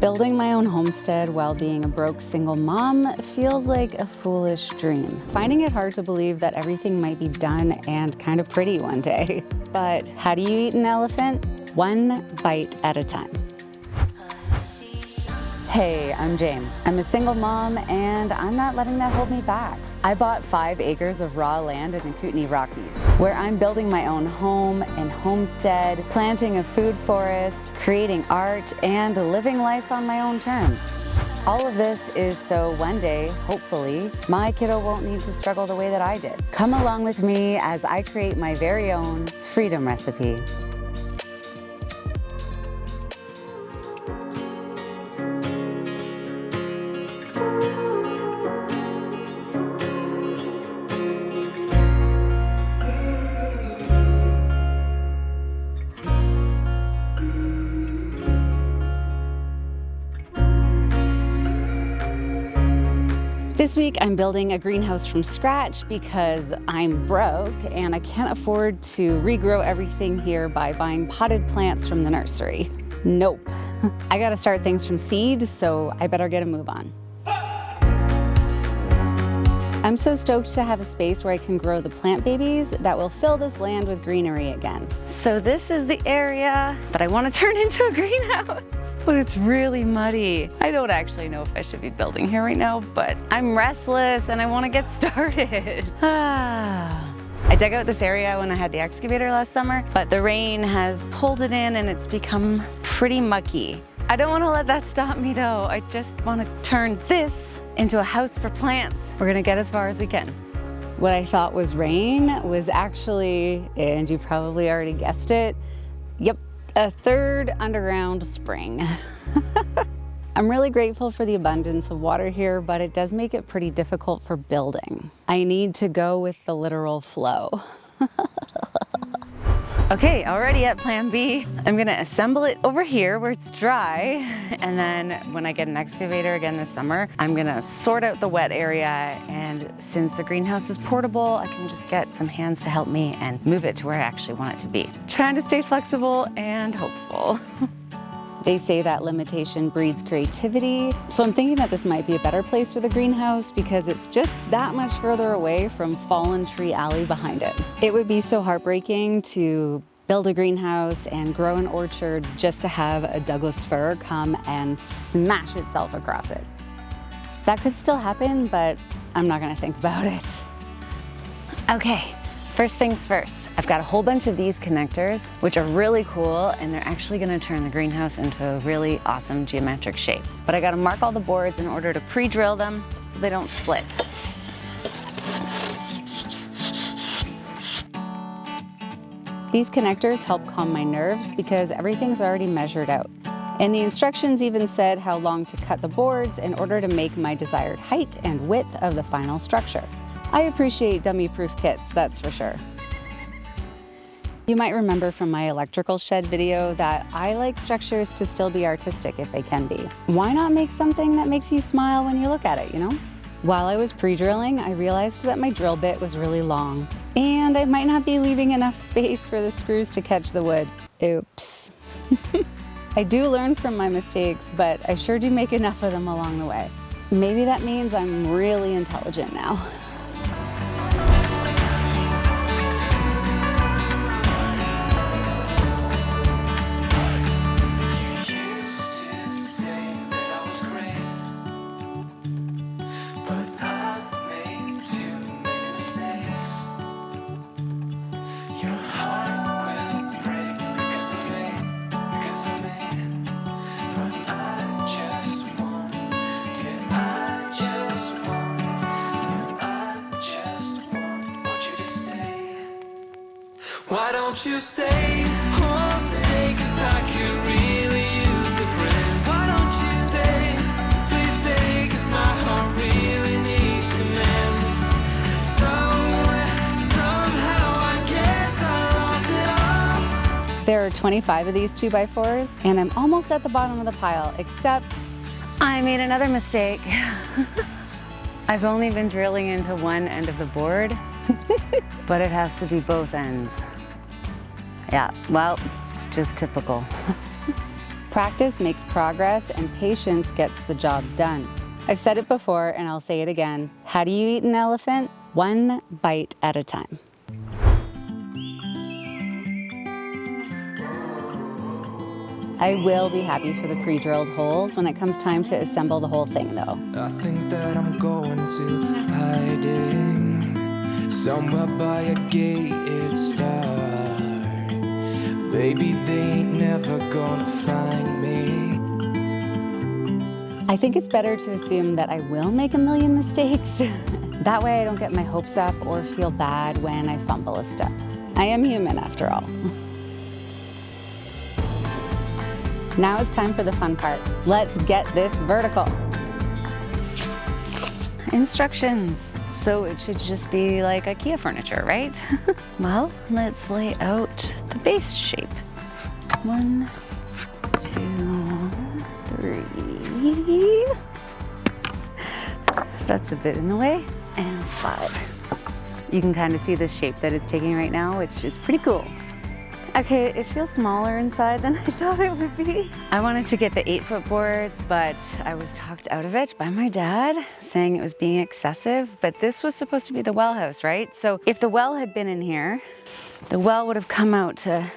Building my own homestead while being a broke single mom feels like a foolish dream. Finding it hard to believe that everything might be done and kind of pretty one day. But how do you eat an elephant? One bite at a time. Hey, I'm Jane. I'm a single mom and I'm not letting that hold me back. I bought 5 acres of raw land in the Kootenai Rockies, where I'm building my own home and homestead, planting a food forest, creating art, and living life on my own terms. All of this is so one day, hopefully, my kiddo won't need to struggle the way that I did. Come along with me as I create my very own freedom recipe. This week I'm building a greenhouse from scratch because I'm broke and I can't afford to regrow everything here by buying potted plants from the nursery. Nope. I gotta start things from seed, so I better get a move on. I'm so stoked to have a space where I can grow the plant babies that will fill this land with greenery again. So this is the area that I want to turn into a greenhouse, but it's really muddy. I don't actually know if I should be building here right now, but I'm restless and I want to get started. I dug out this area when I had the excavator last summer, but the rain has pulled it in and it's become pretty mucky. I don't want to let that stop me though. I just want to turn this into a house for plants. We're gonna get as far as we can. What I thought was rain was actually, and you probably already guessed it, yep, a third underground spring. I'm really grateful for the abundance of water here, but it does make it pretty difficult for building. I need to go with the literal flow. Okay, already at plan B. I'm gonna assemble it over here where it's dry, and then when I get an excavator again this summer, I'm gonna sort out the wet area, and since the greenhouse is portable, I can just get some hands to help me and move it to where I actually want it to be. Trying to stay flexible and hopeful. They say that limitation breeds creativity, so I'm thinking that this might be a better place for the greenhouse because it's just that much further away from Fallen Tree Alley behind it. It would be so heartbreaking to build a greenhouse and grow an orchard just to have a Douglas fir come and smash itself across it. That could still happen, but I'm not gonna think about it. Okay. First things first, I've got a whole bunch of these connectors, which are really cool, and they're actually gonna turn the greenhouse into a really awesome geometric shape. But I gotta mark all the boards in order to pre-drill them so they don't split. These connectors help calm my nerves because everything's already measured out. And the instructions even said how long to cut the boards in order to make my desired height and width of the final structure. I appreciate dummy-proof kits, that's for sure. You might remember from my electrical shed video that I like structures to still be artistic if they can be. Why not make something that makes you smile when you look at it, you know? While I was pre-drilling, I realized that my drill bit was really long, and I might not be leaving enough space for the screws to catch the wood. Oops. I do learn from my mistakes, but I sure do make enough of them along the way. Maybe that means I'm really intelligent now. Why don't you stay? Oh, stay, 'cause I could really use a friend. Why don't you stay? Please stay, 'cause my heart really needs a mend. Somewhere, somehow, I guess I lost it all. There are 25 of these 2x4s, and I'm almost at the bottom of the pile, except I made another mistake. I've only been drilling into one end of the board, but it has to be both ends. Yeah, well, it's just typical. Practice makes progress and patience gets the job done. I've said it before and I'll say it again. How do you eat an elephant? One bite at a time. I will be happy for the pre-drilled holes when it comes time to assemble the whole thing though. I think that I'm going to hiding somewhere by a gated star. Baby, they ain't never gonna find me. I think it's better to assume that I will make a million mistakes. That way I don't get my hopes up or feel bad when I fumble a step. I am human after all. Now it's time for the fun part. Let's get this vertical. Instructions. So it should just be like IKEA furniture, right? Well, let's lay out the base shape. 1, 2, 3. That's a bit in the way. And 5. You can kind of see the shape that it's taking right now, which is pretty cool. Okay, it feels smaller inside than I thought it would be. I wanted to get the 8-foot boards, but I was talked out of it by my dad, saying it was being excessive, but this was supposed to be the well house, right? So if the well had been in here, the well would have come out to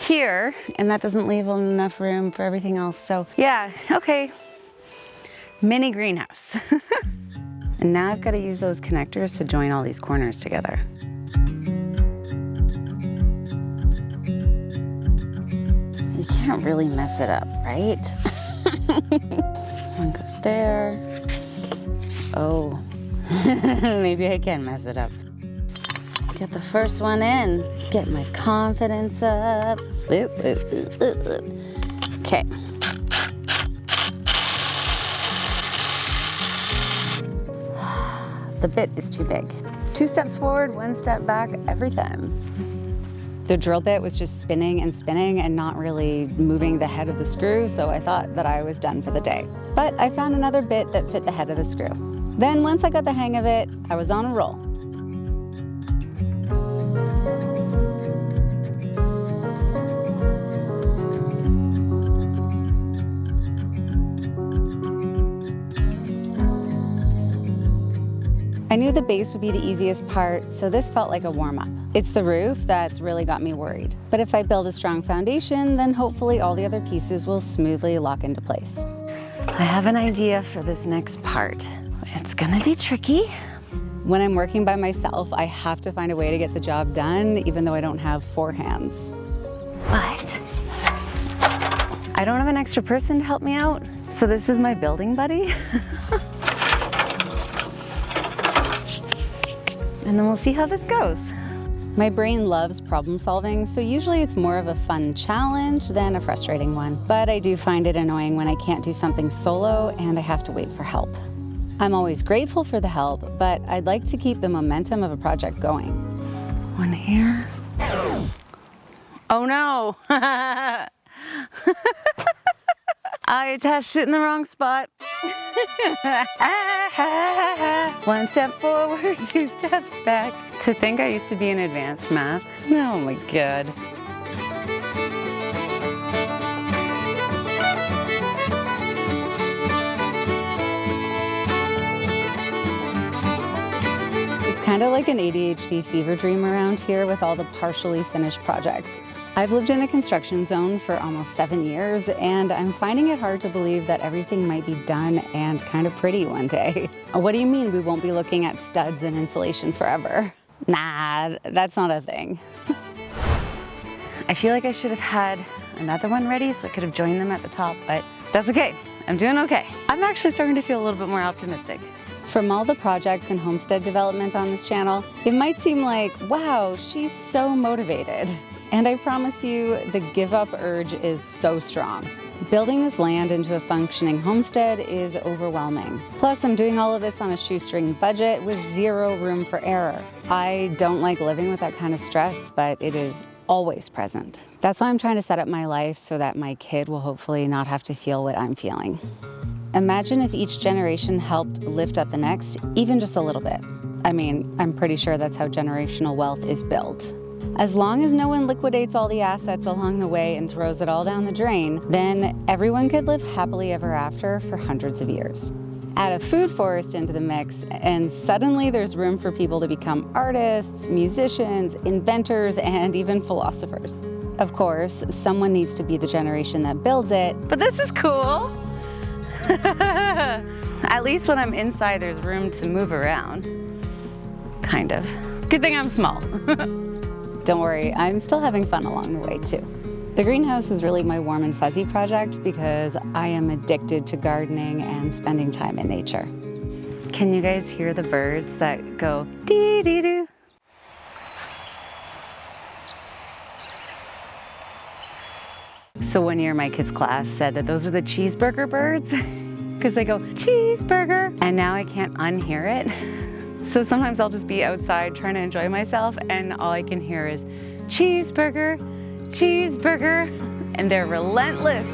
here, and that doesn't leave enough room for everything else. So yeah, okay, mini greenhouse. And now I've got to use those connectors to join all these corners together. You can't really mess it up, right? One goes there. Oh, maybe I can mess it up. Get the first one in. Get my confidence up. Okay. The bit is too big. 2 steps forward, 1 step back every time. The drill bit was just spinning and spinning and not really moving the head of the screw, so I thought that I was done for the day. But I found another bit that fit the head of the screw. Then once I got the hang of it, I was on a roll. I knew the base would be the easiest part, so this felt like a warm-up. It's the roof that's really got me worried. But if I build a strong foundation, then hopefully all the other pieces will smoothly lock into place. I have an idea for this next part. It's gonna be tricky. When I'm working by myself, I have to find a way to get the job done, even though I don't have 4 hands. But I don't have an extra person to help me out, so this is my building buddy. And then we'll see how this goes. My brain loves problem solving, so usually it's more of a fun challenge than a frustrating one. But I do find it annoying when I can't do something solo and I have to wait for help. I'm always grateful for the help, but I'd like to keep the momentum of a project going. One here. Oh no! I attached it in the wrong spot. 1 step forward, 2 steps back. To think I used to be in advanced math. Oh my God. It's kind of like an ADHD fever dream around here with all the partially finished projects. I've lived in a construction zone for almost 7 years, and I'm finding it hard to believe that everything might be done and kind of pretty one day. What do you mean we won't be looking at studs and insulation forever? Nah, that's not a thing. I feel like I should have had another one ready so I could have joined them at the top, but that's okay. I'm doing okay. I'm actually starting to feel a little bit more optimistic. From all the projects and homestead development on this channel, it might seem like, wow, she's so motivated. And I promise you, the give up urge is so strong. Building this land into a functioning homestead is overwhelming. Plus, I'm doing all of this on a shoestring budget with 0 room for error. I don't like living with that kind of stress, but it is always present. That's why I'm trying to set up my life so that my kid will hopefully not have to feel what I'm feeling. Imagine if each generation helped lift up the next, even just a little bit. I mean, I'm pretty sure that's how generational wealth is built. As long as no one liquidates all the assets along the way and throws it all down the drain, then everyone could live happily ever after for hundreds of years. Add a food forest into the mix, and suddenly there's room for people to become artists, musicians, inventors, and even philosophers. Of course, someone needs to be the generation that builds it, but this is cool. At least when I'm inside, there's room to move around. Kind of. Good thing I'm small. Don't worry, I'm still having fun along the way too. The greenhouse is really my warm and fuzzy project because I am addicted to gardening and spending time in nature. Can you guys hear the birds that go dee-dee-doo? So one year my kids' class said that those are the cheeseburger birds because they go cheeseburger, and now I can't unhear it. So sometimes I'll just be outside trying to enjoy myself and all I can hear is cheeseburger, cheeseburger, and they're relentless.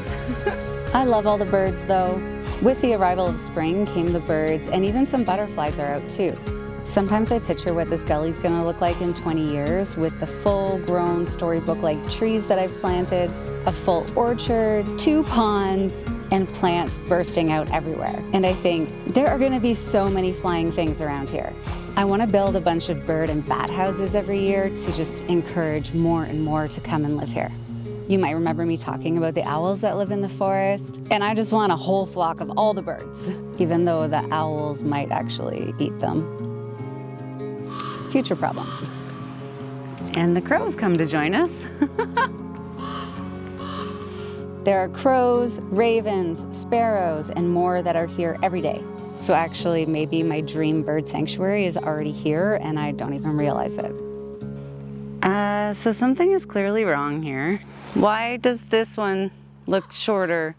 I love all the birds though. With the arrival of spring came the birds, and even some butterflies are out too. Sometimes I picture what this gully's gonna look like in 20 years with the full-grown storybook-like trees that I've planted, a full orchard, 2 ponds, and plants bursting out everywhere. And I think there are gonna be so many flying things around here. I want to build a bunch of bird and bat houses every year to just encourage more and more to come and live here. You might remember me talking about the owls that live in the forest, and I just want a whole flock of all the birds, even though the owls might actually eat them. Future problem. And the crows come to join us. There are crows, ravens, sparrows, and more that are here every day. So actually, maybe my dream bird sanctuary is already here and I don't even realize it. So something is clearly wrong here. Why does this one look shorter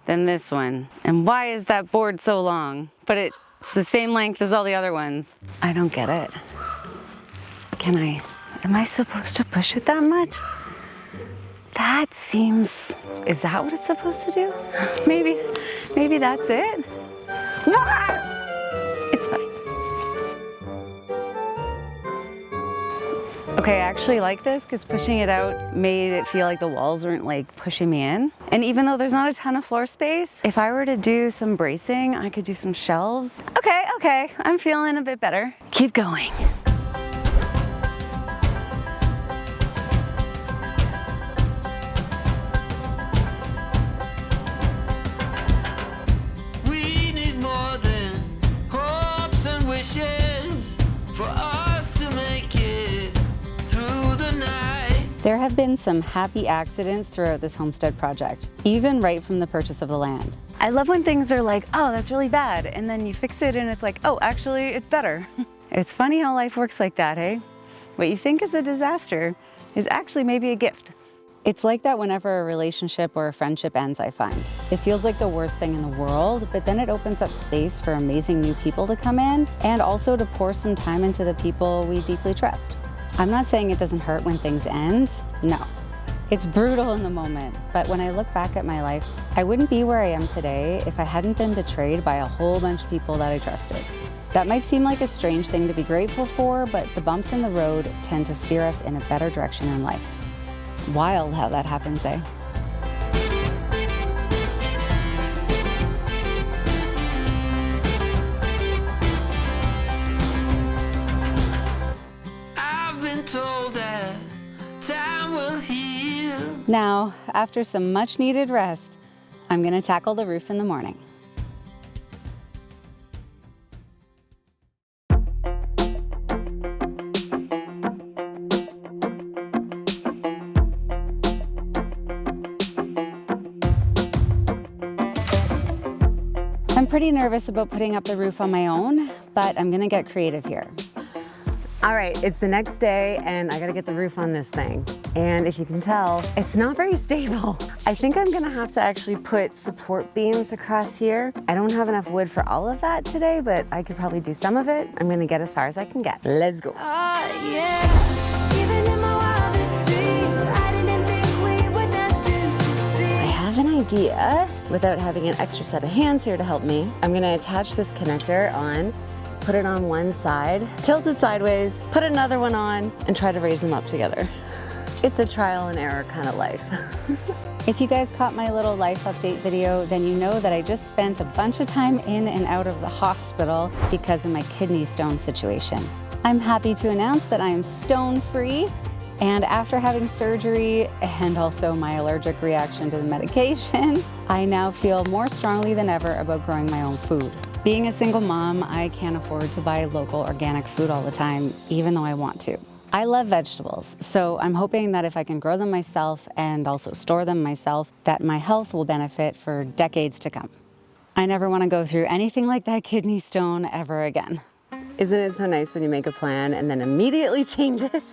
than this one? And why is that board so long, but it's the same length as all the other ones? I don't get it. Am I supposed to push it that much? That seems, is that what it's supposed to do? Maybe that's it? It's fine. Okay, I actually like this because pushing it out made it feel like the walls weren't like pushing me in. And even though there's not a ton of floor space, if I were to do some bracing, I could do some shelves. Okay, I'm feeling a bit better. Keep going. There have been some happy accidents throughout this homestead project, even right from the purchase of the land. I love when things are like, oh, that's really bad, and then you fix it and it's like, oh, actually, it's better. It's funny how life works like that, eh? What you think is a disaster is actually maybe a gift. It's like that whenever a relationship or a friendship ends, I find. It feels like the worst thing in the world, but then it opens up space for amazing new people to come in and also to pour some time into the people we deeply trust. I'm not saying it doesn't hurt when things end, no. It's brutal in the moment, but when I look back at my life, I wouldn't be where I am today if I hadn't been betrayed by a whole bunch of people that I trusted. That might seem like a strange thing to be grateful for, but the bumps in the road tend to steer us in a better direction in life. Wild how that happens, eh? Now, after some much needed rest, I'm gonna tackle the roof in the morning. I'm pretty nervous about putting up the roof on my own, but I'm gonna get creative here. All right, it's the next day and I gotta get the roof on this thing. And if you can tell, it's not very stable. I think I'm gonna have to actually put support beams across here. I don't have enough wood for all of that today, but I could probably do some of it. I'm gonna get as far as I can get. Let's go. I have an idea. Without having an extra set of hands here to help me, I'm gonna attach this connector on put it on one side, tilt it sideways, put another one on, and try to raise them up together. It's a trial and error kind of life. If you guys caught my little life update video, then you know that I just spent a bunch of time in and out of the hospital because of my kidney stone situation. I'm happy to announce that I am stone-free, and after having surgery and also my allergic reaction to the medication, I now feel more strongly than ever about growing my own food. Being a single mom, I can't afford to buy local organic food all the time, even though I want to. I love vegetables, so I'm hoping that if I can grow them myself and also store them myself, that my health will benefit for decades to come. I never want to go through anything like that kidney stone ever again. Isn't it so nice when you make a plan and then immediately change it?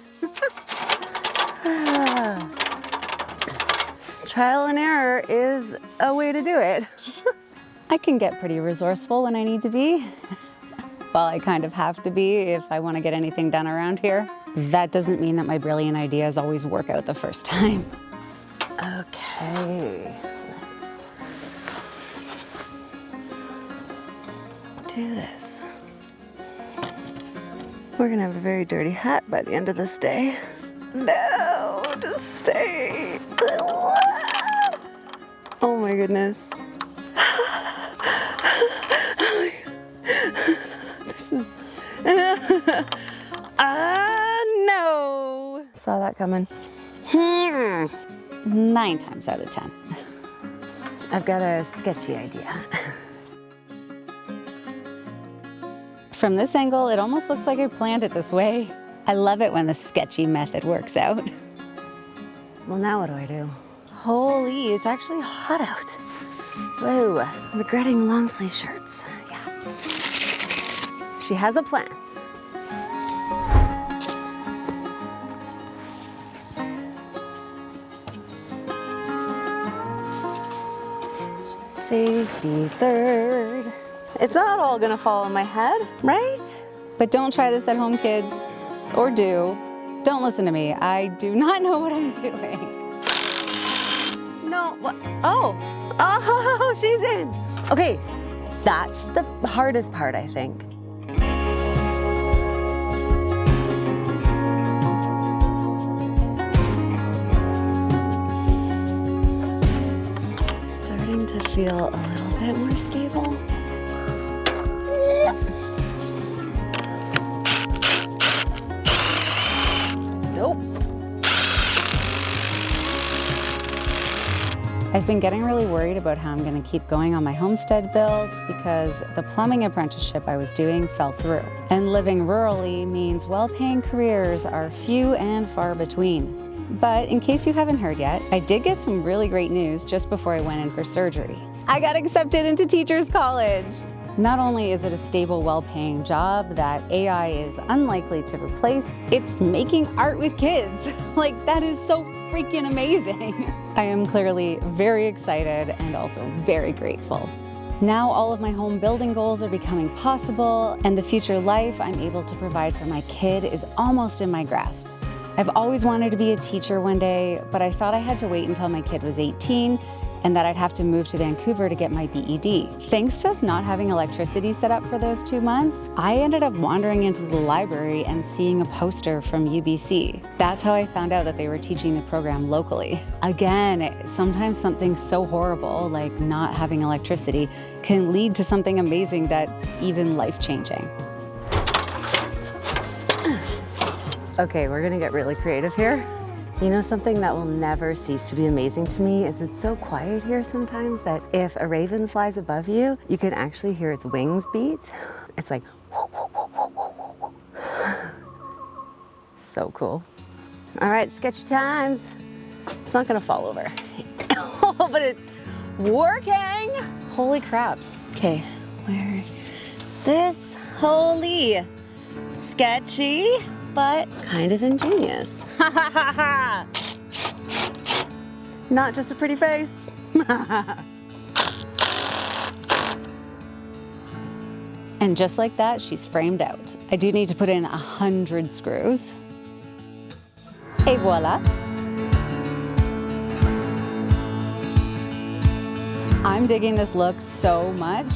Trial and error is a way to do it. I can get pretty resourceful when I need to be. Well, I kind of have to be if I want to get anything done around here. That doesn't mean that my brilliant ideas always work out the first time. Okay, let's do this. We're gonna have a very dirty hat by the end of this day. No, just stay. Oh my goodness. This is, no. Saw that coming. 9 times out of 10. I've got a sketchy idea. From this angle, it almost looks like I planned it this way. I love it when the sketchy method works out. Well, now what do? Holy, it's actually hot out. Whoa, I'm regretting long sleeve shirts. Yeah. She has a plan. Safety third. It's not all gonna fall on my head, right? But don't try this at home, kids. Or do. Don't listen to me. I do not know what I'm doing. No, what? Oh, she's in. Okay, that's the hardest part, I think. Starting to feel a little bit more stable. Nope. I've been getting really worried about how I'm going to keep going on my homestead build because the plumbing apprenticeship I was doing fell through. And living rurally means well-paying careers are few and far between. But in case you haven't heard yet, I did get some really great news just before I went in for surgery. I got accepted into Teachers College. Not only is it a stable, well-paying job that AI is unlikely to replace, it's making art with kids. Like, that is so freaking amazing. I am clearly very excited and also very grateful. Now all of my home building goals are becoming possible, and the future life I'm able to provide for my kid is almost in my grasp. I've always wanted to be a teacher one day, but I thought I had to wait until my kid was 18 and that I'd have to move to Vancouver to get my BEd. Thanks to us not having electricity set up for those 2 months, I ended up wandering into the library and seeing a poster from UBC. That's how I found out that they were teaching the program locally. Again, sometimes something so horrible, like not having electricity, can lead to something amazing that's even life-changing. Okay, we're gonna get really creative here. You know, something that will never cease to be amazing to me is it's so quiet here sometimes that if a raven flies above you, you can actually hear its wings beat. It's like, so cool. All right, sketchy times. It's not gonna fall over. Oh, but it's working. Holy crap. Okay, where is this? Holy, sketchy, but kind of ingenious. Ha ha ha ha! Not just a pretty face. And just like that, she's framed out. I do need to put in 100 screws. Et voila. I'm digging this look so much.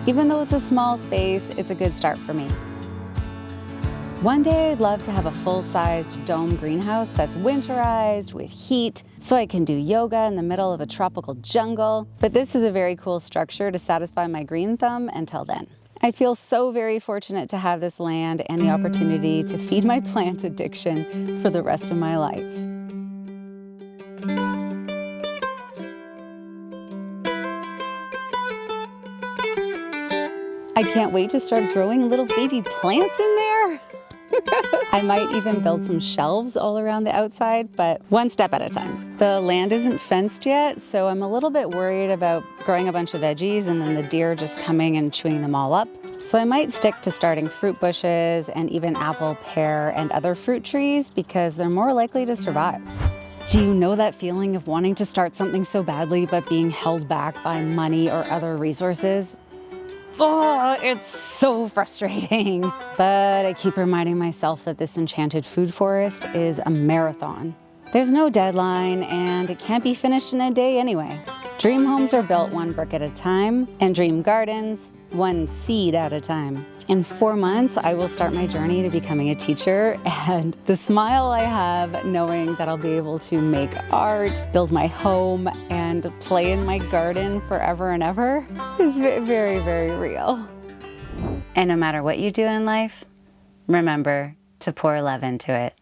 Even though it's a small space, it's a good start for me. One day I'd love to have a full-sized dome greenhouse that's winterized with heat so I can do yoga in the middle of a tropical jungle. But this is a very cool structure to satisfy my green thumb until then. I feel so very fortunate to have this land and the opportunity to feed my plant addiction for the rest of my life. I can't wait to start growing little baby plants in there. I might even build some shelves all around the outside, but one step at a time. The land isn't fenced yet, so I'm a little bit worried about growing a bunch of veggies and then the deer just coming and chewing them all up. So I might stick to starting fruit bushes and even apple, pear, and other fruit trees because they're more likely to survive. Do you know that feeling of wanting to start something so badly but being held back by money or other resources? Oh, it's so frustrating. But I keep reminding myself that this enchanted food forest is a marathon. There's no deadline and it can't be finished in a day anyway. Dream homes are built one brick at a time and dream gardens one seed at a time. In 4 months, I will start my journey to becoming a teacher, and the smile I have knowing that I'll be able to make art, build my home, and play in my garden forever and ever is very, very real. And no matter what you do in life, remember to pour love into it.